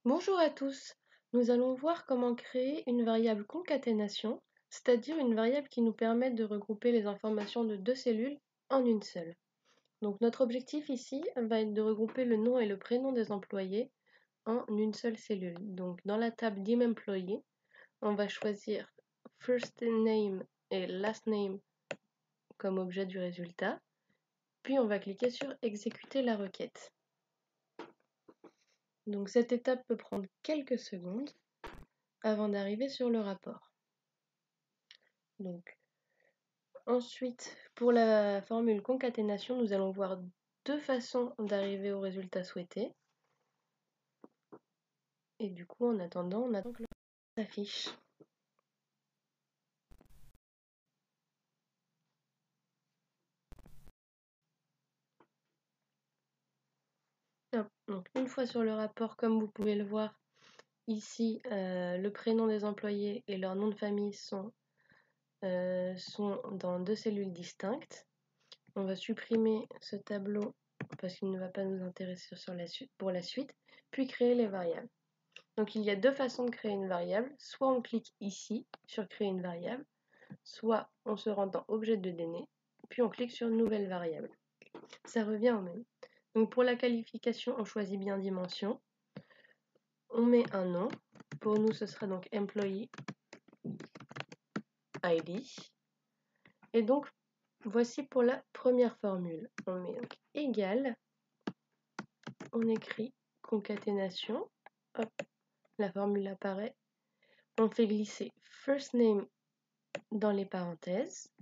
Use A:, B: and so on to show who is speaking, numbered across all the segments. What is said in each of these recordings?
A: Bonjour à tous, nous allons voir comment créer une variable concaténation, c'est-à-dire une variable qui nous permet de regrouper les informations de deux cellules en une seule. Donc notre objectif ici va être de regrouper le nom et le prénom des employés en une seule cellule. Donc dans la table d'ImEmployee, on va choisir first name et last name comme objet du résultat, puis on va cliquer sur exécuter la requête. Donc cette étape peut prendre quelques secondes avant d'arriver sur le rapport. Donc, ensuite, pour la formule concaténation, nous allons voir deux façons d'arriver au résultat souhaité. Et du coup, en attendant, on attend que le résultat s'affiche. Donc, une fois sur le rapport, comme vous pouvez le voir, ici, le prénom des employés et leur nom de famille sont dans deux cellules distinctes. On va supprimer ce tableau parce qu'il ne va pas nous intéresser pour la suite, puis créer les variables. Donc il y a deux façons de créer une variable. Soit on clique ici sur créer une variable, soit on se rend dans objet de données, puis on clique sur nouvelle variable. Ça revient au même. Donc pour la qualification, on choisit bien dimension. On met un nom. Pour nous, ce sera donc employee ID. Et donc voici pour la première formule. On met donc égal. On écrit concaténation. Hop, la formule apparaît. On fait glisser first name dans les parenthèses.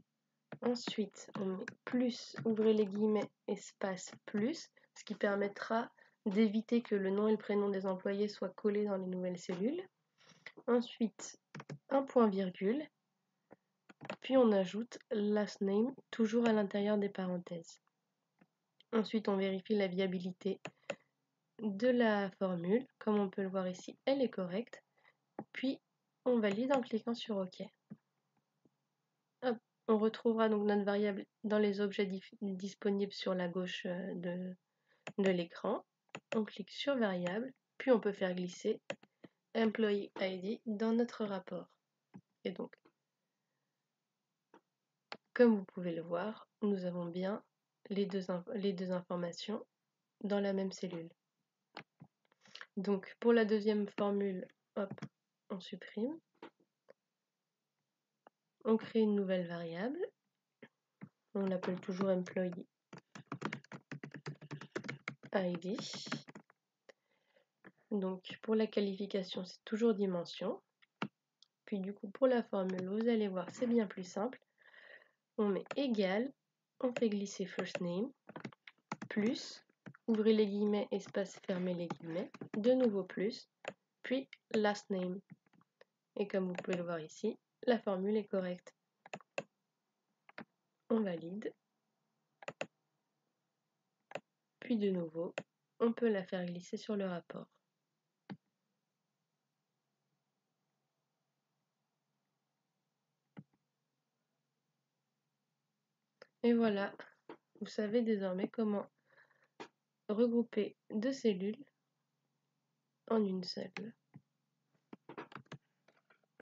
A: Ensuite, on met plus, ouvrez les guillemets, espace plus, ce qui permettra d'éviter que le nom et le prénom des employés soient collés dans les nouvelles cellules. Ensuite, un point virgule, puis on ajoute last name, toujours à l'intérieur des parenthèses. Ensuite, on vérifie la viabilité de la formule. Comme on peut le voir ici, elle est correcte. Puis, on valide en cliquant sur OK. Hop, on retrouvera donc notre variable dans les objets disponibles sur la gauche de l'écran. On clique sur variable, puis on peut faire glisser employee ID dans notre rapport. Et donc, comme vous pouvez le voir, nous avons bien les deux informations dans la même cellule. Donc, pour la deuxième formule, hop, on supprime. On crée une nouvelle variable. On l'appelle toujours employee ID. Donc pour la qualification, c'est toujours dimension. Puis du coup, pour la formule, vous allez voir, c'est bien plus simple. On met égal, on fait glisser first name, plus, ouvrez les guillemets, espace, fermez les guillemets, de nouveau plus, puis last name. Et comme vous pouvez le voir ici, la formule est correcte. On valide. Puis de nouveau, on peut la faire glisser sur le rapport. Et voilà, vous savez désormais comment regrouper deux cellules en une seule.